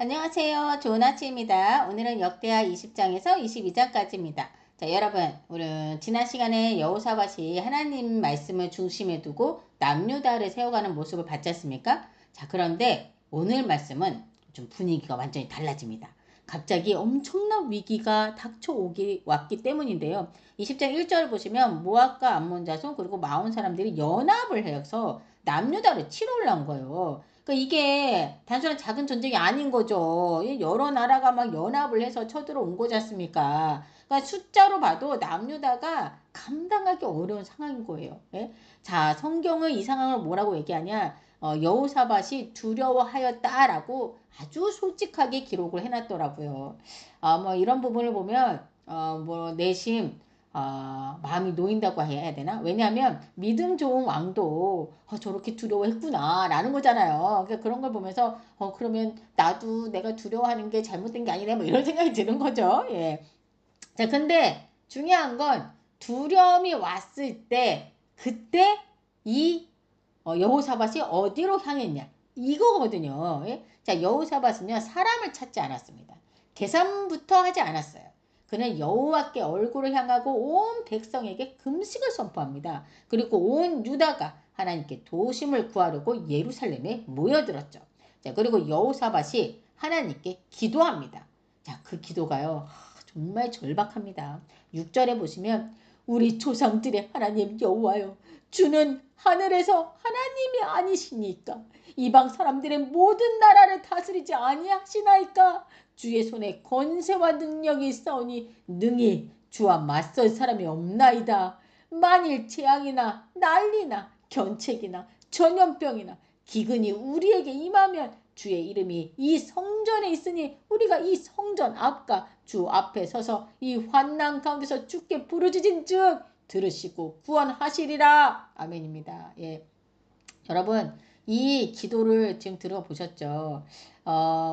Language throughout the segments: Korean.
안녕하세요. 좋은 아침입니다. 오늘은 역대하 20장에서 22장까지입니다. 자, 여러분, 우리 지난 시간에 여호사밧이 하나님 말씀을 중심에 두고 남유다를 세워가는 모습을 봤지 않습니까? 자, 그런데 오늘 말씀은 좀 분위기가 완전히 달라집니다. 갑자기 엄청난 위기가 왔기 때문인데요. 20장 1절을 보시면 모압과 암몬 자손 그리고 마온 사람들이 연합을 해서 남유다를 치러 올라온 거예요. 그러니까 이게 단순한 작은 전쟁이 아닌 거죠. 여러 나라가 막 연합을 해서 쳐들어온 거지 않습니까? 그러니까 숫자로 봐도 남유다가 감당하기 어려운 상황인 거예요. 예? 자, 성경은 이 상황을 뭐라고 얘기하냐? 여호사밧이 두려워하였다라고 아주 솔직하게 기록을 해놨더라고요. 뭐 이런 부분을 보면 뭐 내심 마음이 놓인다고 해야 되나? 왜냐하면 믿음 좋은 왕도 저렇게 두려워했구나 라는 거잖아요. 그러니까 그런 걸 보면서 그러면 나도 내가 두려워하는 게 잘못된 게 아니네 뭐 이런 생각이 드는 거죠. 예. 자, 근데 중요한 건 두려움이 왔을 때 그때 이 여호사밧이 어디로 향했냐 이거거든요. 예? 자, 여호사밧은요 사람을 찾지 않았습니다. 계산부터 하지 않았어요. 그는 여호와께 얼굴을 향하고 온 백성에게 금식을 선포합니다. 그리고 온 유다가 하나님께 도심을 구하려고 예루살렘에 모여들었죠. 자, 그리고 여호사밧이 하나님께 기도합니다. 자, 그 기도가요 정말 절박합니다. 6절에 보시면 우리 조상들의 하나님 여호와여, 주는 하늘에서 하나님이 아니시니까 이방 사람들의 모든 나라를 다스리지 아니하시나이까. 주의 손에 권세와 능력이 있사오니 능히 주와 맞설 사람이 없나이다. 만일 재앙이나 난리나 견책이나 전염병이나 기근이 우리에게 임하면 주의 이름이 이 성전에 있으니 우리가 이 성전 앞과 주 앞에 서서 이 환난 가운데서 주께 부르짖은 즉 들으시고 구원하시리라. 아멘입니다. 예. 여러분, 이 기도를 지금 들어보셨죠?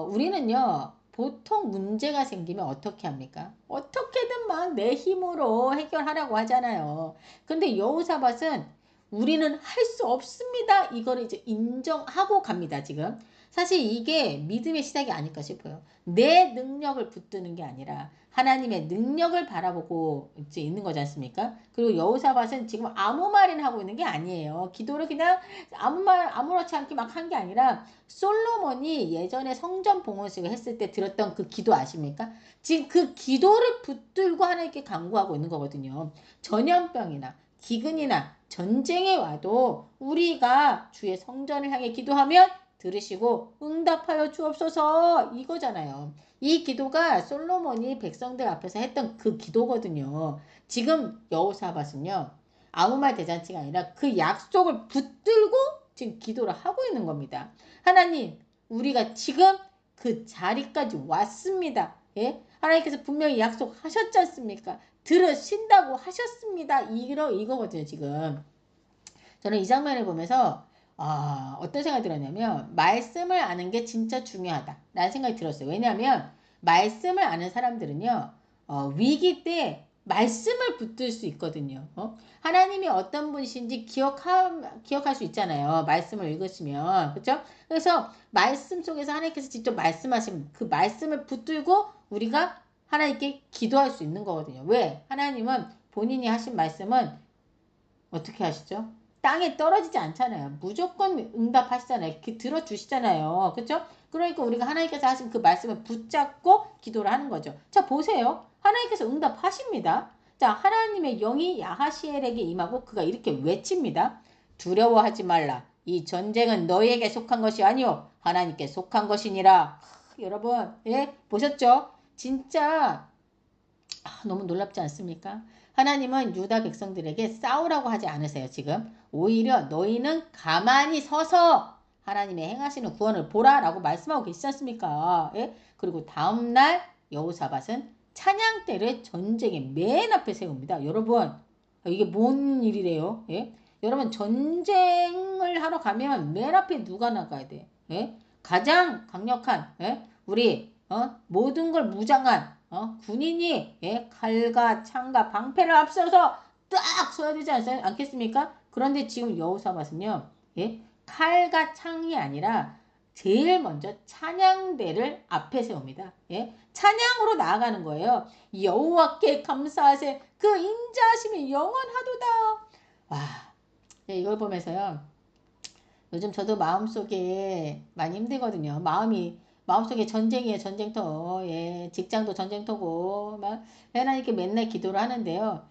우리는요, 보통 문제가 생기면 어떻게 합니까? 어떻게든 막 내 힘으로 해결하라고 하잖아요. 근데 여호사밧은 우리는 할 수 없습니다. 이거를 이제 인정하고 갑니다, 지금. 사실 이게 믿음의 시작이 아닐까 싶어요. 내 능력을 붙드는 게 아니라 하나님의 능력을 바라보고 이제 있는 거지 않습니까? 그리고 여호사밧은 지금 아무 말이나 하고 있는 게 아니에요. 기도를 그냥 아무렇지 않게 막 한 게 아니라 솔로몬이 예전에 성전 봉헌식을 했을 때 들었던 그 기도 아십니까? 지금 그 기도를 붙들고 하나님께 간구하고 있는 거거든요. 전염병이나 기근이나 전쟁에 와도 우리가 주의 성전을 향해 기도하면 들으시고 응답하여 주옵소서 이거잖아요. 이 기도가 솔로몬이 백성들 앞에서 했던 그 기도거든요. 지금 여호사밧은요. 아무 말 대잔치가 아니라 그 약속을 붙들고 지금 기도를 하고 있는 겁니다. 하나님, 우리가 지금 그 자리까지 왔습니다. 예? 하나님께서 분명히 약속하셨지 않습니까? 들으신다고 하셨습니다. 이거거든요, 지금. 저는 이 장면을 보면서 어떤 생각이 들었냐면 말씀을 아는 게 진짜 중요하다라는 생각이 들었어요. 왜냐하면 말씀을 아는 사람들은요. 위기 때 말씀을 붙들 수 있거든요. 하나님이 어떤 분이신지 기억할 수 있잖아요. 말씀을 읽으시면. 그렇죠? 그래서 말씀 속에서 하나님께서 직접 말씀하신 그 말씀을 붙들고 우리가 하나님께 기도할 수 있는 거거든요. 왜? 하나님은 본인이 하신 말씀은 어떻게 하시죠? 땅에 떨어지지 않잖아요. 무조건 응답하시잖아요. 들어주시잖아요. 그렇죠? 그러니까 우리가 하나님께서 하신 그 말씀을 붙잡고 기도를 하는 거죠. 자, 보세요. 하나님께서 응답하십니다. 자, 하나님의 영이 야하시엘에게 임하고 그가 이렇게 외칩니다. 두려워하지 말라. 이 전쟁은 너희에게 속한 것이 아니오 하나님께 속한 것이니라. 여러분, 예, 보셨죠? 진짜 너무 놀랍지 않습니까? 하나님은 유다 백성들에게 싸우라고 하지 않으세요, 지금. 오히려 너희는 가만히 서서 하나님의 행하시는 구원을 보라라고 말씀하고 계시지 않습니까? 예? 그리고 다음날 여호사밧은 찬양대를 전쟁의 맨 앞에 세웁니다. 여러분, 이게 뭔 일이래요? 예? 여러분, 전쟁을 하러 가면 맨 앞에 누가 나가야 돼? 예? 가장 강력한, 예? 우리, 모든 걸 무장한, 군인이, 예? 칼과 창과 방패를 앞서서 딱 서야 되지 않겠습니까? 그런데 지금 여호사밧은요, 예? 칼과 창이 아니라 제일 먼저 찬양대를 앞에 세웁니다. 예? 찬양으로 나아가는 거예요. 여호와께 감사하세 그 인자하심이 영원하도다. 와, 예, 이걸 보면서요. 요즘 저도 마음속에 많이 힘들거든요. 마음속에 전쟁이에요. 전쟁터. 예, 직장도 전쟁터고 막 하나님께 맨날 기도를 하는데요.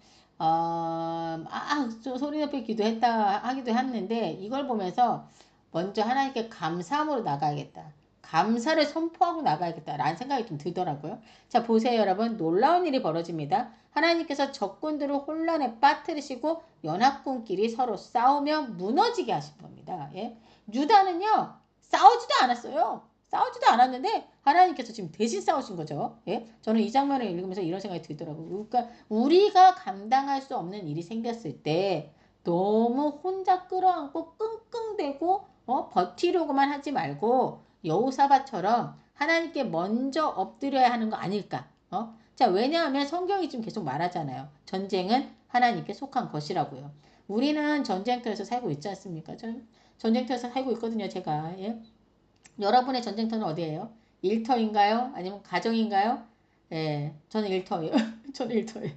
소리 높이 기도했다 하기도 했는데 이걸 보면서 먼저 하나님께 감사함으로 나가야겠다. 감사를 선포하고 나가야겠다라는 생각이 좀 들더라고요. 자, 보세요, 여러분. 놀라운 일이 벌어집니다. 하나님께서 적군들을 혼란에 빠뜨리시고 연합군끼리 서로 싸우며 무너지게 하신 겁니다. 예? 유다는요, 싸우지도 않았어요. 싸우지도 않았는데 하나님께서 지금 대신 싸우신 거죠. 예? 저는 이 장면을 읽으면서 이런 생각이 들더라고요. 그러니까 우리가 감당할 수 없는 일이 생겼을 때 너무 혼자 끌어안고 끙끙대고 버티려고만 하지 말고 여호사밧처럼 하나님께 먼저 엎드려야 하는 거 아닐까? 자, 왜냐하면 성경이 지금 계속 말하잖아요. 전쟁은 하나님께 속한 것이라고요. 우리는 전쟁터에서 살고 있지 않습니까? 전쟁터에서 살고 있거든요, 제가. 예? 여러분의 전쟁터는 어디예요? 일터인가요? 아니면 가정인가요? 예, 저는 일터예요. 저는 일터예요.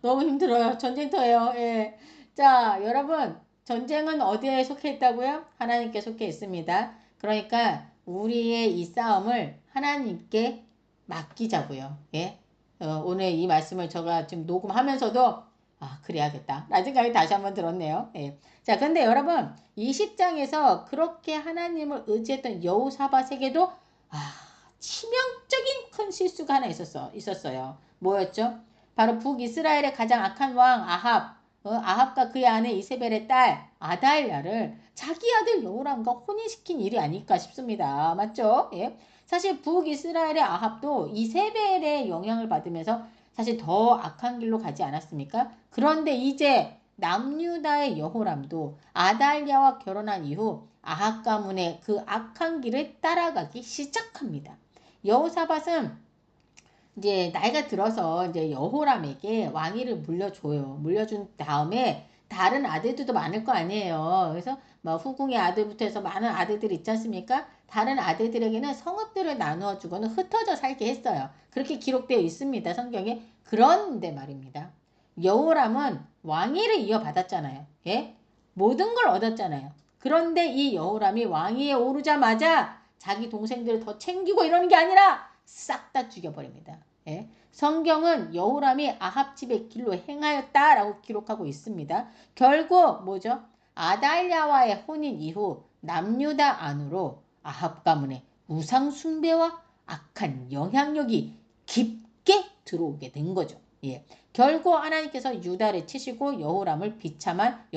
너무 힘들어요. 전쟁터예요. 예. 자, 여러분, 전쟁은 어디에 속해 있다고요? 하나님께 속해 있습니다. 그러니까 우리의 이 싸움을 하나님께 맡기자고요. 예. 오늘 이 말씀을 제가 지금 녹음하면서도 그래야겠다. 라는 생각이 다시 한번 들었네요. 예. 자, 근데 여러분, 20장에서 그렇게 하나님을 의지했던 여호사밧에게도 치명적인 큰 실수가 하나 있었어요. 뭐였죠? 바로 북이스라엘의 가장 악한 왕 아합과 그의 아내 이세벨의 딸 아달랴를 자기 아들 여호람과 혼인시킨 일이 아닐까 싶습니다. 맞죠? 예. 사실 북이스라엘의 아합도 이세벨의 영향을 받으면서 사실 더 악한 길로 가지 않았습니까? 그런데 이제 남유다의 여호람도 아달랴와 결혼한 이후 아합 가문의 그 악한 길을 따라가기 시작합니다. 여호사밧은 이제 나이가 들어서 이제 여호람에게 왕위를 물려줘요. 물려준 다음에 다른 아들들도 많을 거 아니에요. 그래서 뭐 후궁의 아들부터 해서 많은 아들들이 있지 않습니까? 다른 아들들에게는 성읍들을 나누어 주고는 흩어져 살게 했어요. 그렇게 기록되어 있습니다. 성경에. 그런데 말입니다. 여호람은 왕위를 이어받았잖아요. 예? 모든 걸 얻었잖아요. 그런데 이 여호람이 왕위에 오르자마자 자기 동생들을 더 챙기고 이러는 게 아니라 싹 다 죽여버립니다. 예? 성경은 여호람이 아합 집의 길로 행하였다라고 기록하고 있습니다. 결국 뭐죠? 아달랴와의 혼인 이후 남유다 안으로 아합 가문의 우상 숭배와 악한 영향력이 깊게 들어오게 된 거죠. 예. 결국 하나님께서 유다를 치시고 여호람은 비참한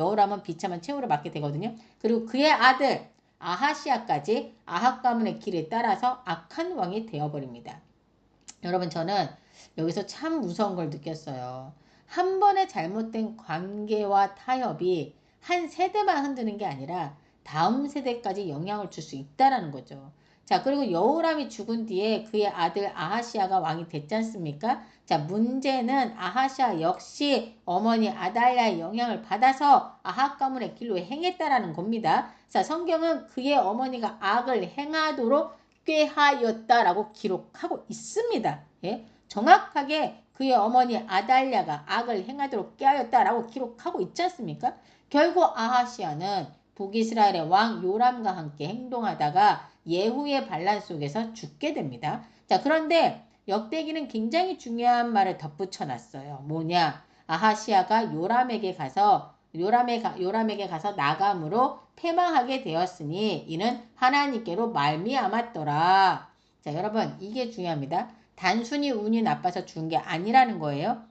최후를 맞게 되거든요. 그리고 그의 아들 아하시아까지 아합 가문의 길을 따라서 악한 왕이 되어버립니다. 여러분, 저는 여기서 참 무서운 걸 느꼈어요. 한 번의 잘못된 관계와 타협이 한 세대만 흔드는 게 아니라 다음 세대까지 영향을 줄 수 있다라는 거죠. 자, 그리고 여호람이 죽은 뒤에 그의 아들 아하시아가 왕이 됐지 않습니까? 자, 문제는 아하시아 역시 어머니 아달랴의 영향을 받아서 아합 가문의 길로 행했다라는 겁니다. 자, 성경은 그의 어머니가 악을 행하도록 꾀하였다라고 기록하고 있습니다. 예? 정확하게 그의 어머니 아달랴가 악을 행하도록 꾀하였다라고 기록하고 있지 않습니까? 결국 아하시아는 북이스라엘의 왕 요람과 함께 행동하다가 예후의 반란 속에서 죽게 됩니다. 자, 그런데 역대기는 굉장히 중요한 말을 덧붙여 놨어요. 뭐냐? 아하시아가 요람에게 가서 나감으로 패망하게 되었으니 이는 하나님께로 말미암았더라. 자, 여러분, 이게 중요합니다. 단순히 운이 나빠서 죽은 게 아니라는 거예요.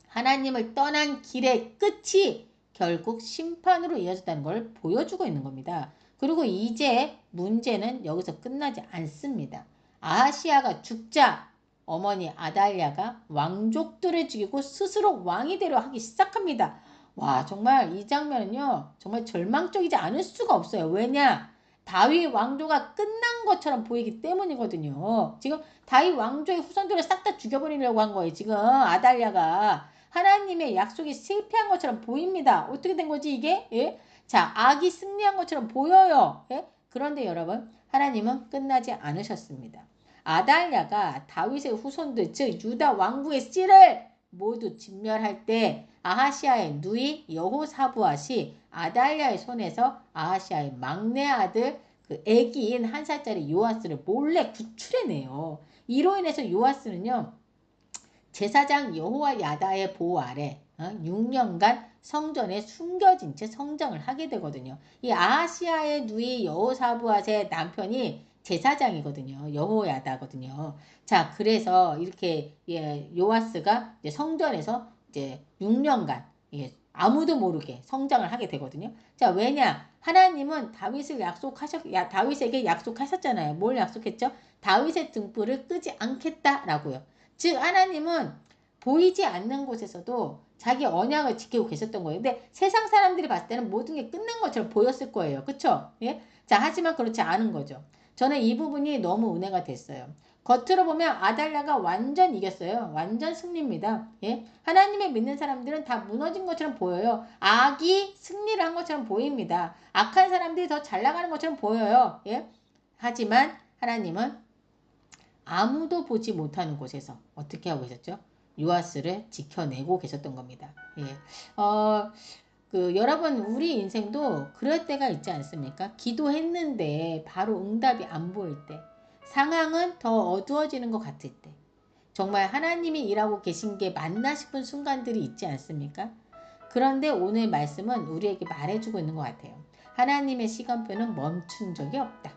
하나님을 떠난 길의 끝이 결국 심판으로 이어졌다는 걸 보여주고 있는 겁니다. 그리고 이제 문제는 여기서 끝나지 않습니다. 아하시아가 죽자 어머니 아달랴가 왕족들을 죽이고 스스로 왕이 되려 하기 시작합니다. 와, 정말 이 장면은요, 정말 절망적이지 않을 수가 없어요. 왜냐? 다윗 왕조가 끝난 것처럼 보이기 때문이거든요. 지금 다윗 왕조의 후손들을 싹 다 죽여버리려고 한 거예요. 지금 아달랴가 하나님의 약속이 실패한 것처럼 보입니다. 어떻게 된 거지 이게? 예? 자, 악이 승리한 것처럼 보여요. 예? 그런데 여러분, 하나님은 끝나지 않으셨습니다. 아달랴가 다윗의 후손들, 즉 유다 왕국의 씨를 모두 진멸할 때 아하시아의 누이 여호사부앗이 아달랴의 손에서 아하시아의 막내 아들 그 애기인 한 살짜리 요아스를 몰래 구출해내요. 이로 인해서 요아스는요, 제사장 여호와 야다의 보호 아래 6년간 성전에 숨겨진 채 성장을 하게 되거든요. 이 아하시아의 누이 여호사부앗의 남편이 제사장이거든요. 여호야다거든요. 자, 그래서 이렇게 요아스가 이제 성전에서 이제 6년간 아무도 모르게 성장을 하게 되거든요. 자, 왜냐? 하나님은 다윗에게 약속하셨잖아요. 뭘 약속했죠? 다윗의 등불을 끄지 않겠다라고요. 즉 하나님은 보이지 않는 곳에서도 자기 언약을 지키고 계셨던 거예요. 근데 세상 사람들이 봤을 때는 모든 게 끝난 것처럼 보였을 거예요. 그쵸? 예? 자, 하지만 그렇지 않은 거죠. 저는 이 부분이 너무 은혜가 됐어요. 겉으로 보면 아달랴가 완전 이겼어요. 완전 승리입니다. 예? 하나님의 믿는 사람들은 다 무너진 것처럼 보여요. 악이 승리를 한 것처럼 보입니다. 악한 사람들이 더 잘 나가는 것처럼 보여요. 예? 하지만 하나님은 아무도 보지 못하는 곳에서 어떻게 하고 계셨죠? 요아스를 지켜내고 계셨던 겁니다. 예. 여러분, 우리 인생도 그럴 때가 있지 않습니까? 기도했는데 바로 응답이 안 보일 때, 상황은 더 어두워지는 것 같을 때, 정말 하나님이 일하고 계신 게 맞나 싶은 순간들이 있지 않습니까? 그런데 오늘 말씀은 우리에게 말해주고 있는 것 같아요. 하나님의 시간표는 멈춘 적이 없다.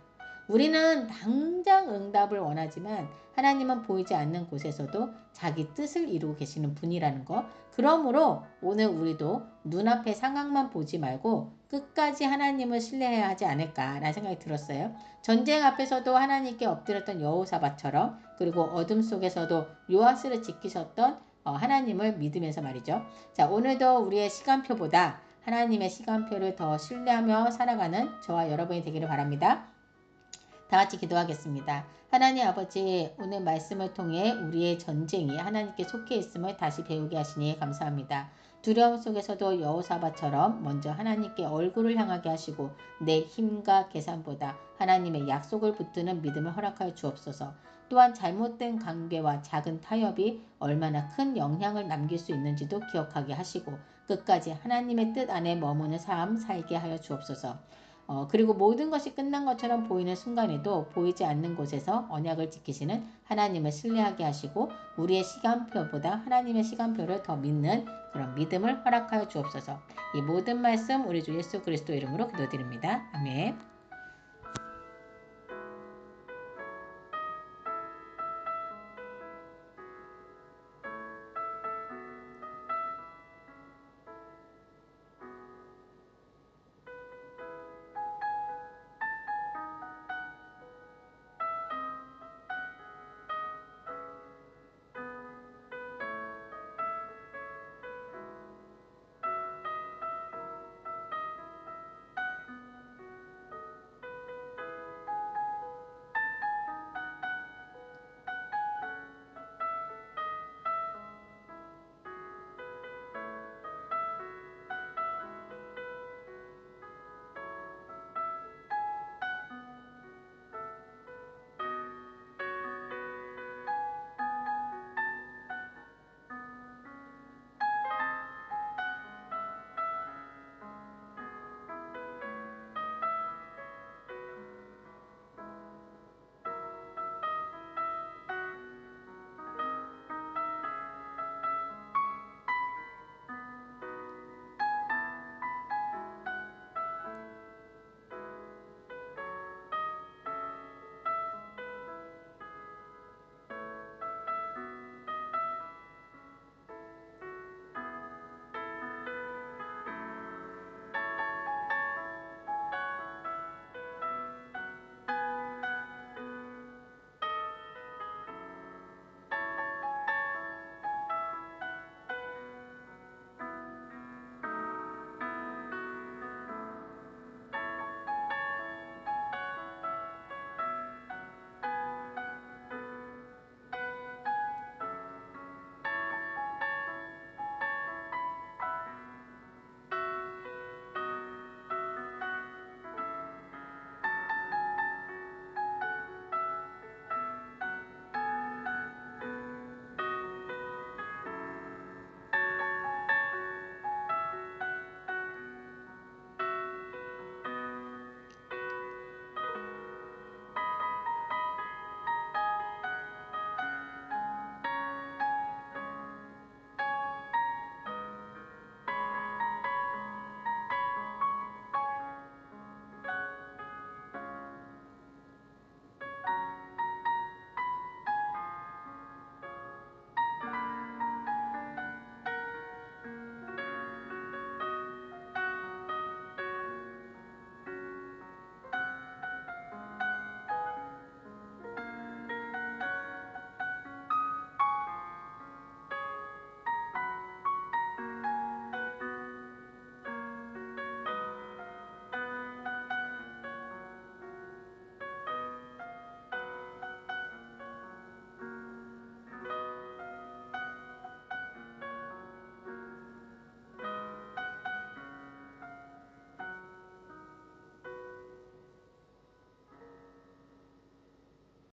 우리는 당장 응답을 원하지만 하나님은 보이지 않는 곳에서도 자기 뜻을 이루고 계시는 분이라는 거. 그러므로 오늘 우리도 눈앞의 상황만 보지 말고 끝까지 하나님을 신뢰해야 하지 않을까라는 생각이 들었어요. 전쟁 앞에서도 하나님께 엎드렸던 여호사밧처럼, 그리고 어둠 속에서도 요아스를 지키셨던 하나님을 믿으면서 말이죠. 자, 오늘도 우리의 시간표보다 하나님의 시간표를 더 신뢰하며 살아가는 저와 여러분이 되기를 바랍니다. 다 같이 기도하겠습니다. 하나님 아버지, 오늘 말씀을 통해 우리의 전쟁이 하나님께 속해 있음을 다시 배우게 하시니 감사합니다. 두려움 속에서도 여호사밧처럼 먼저 하나님께 얼굴을 향하게 하시고 내 힘과 계산보다 하나님의 약속을 붙드는 믿음을 허락하여 주옵소서. 또한 잘못된 관계와 작은 타협이 얼마나 큰 영향을 남길 수 있는지도 기억하게 하시고 끝까지 하나님의 뜻 안에 머무는 삶 살게 하여 주옵소서. 그리고 모든 것이 끝난 것처럼 보이는 순간에도 보이지 않는 곳에서 언약을 지키시는 하나님을 신뢰하게 하시고 우리의 시간표보다 하나님의 시간표를 더 믿는 그런 믿음을 허락하여 주옵소서. 이 모든 말씀 우리 주 예수 그리스도 이름으로 기도드립니다. 아멘.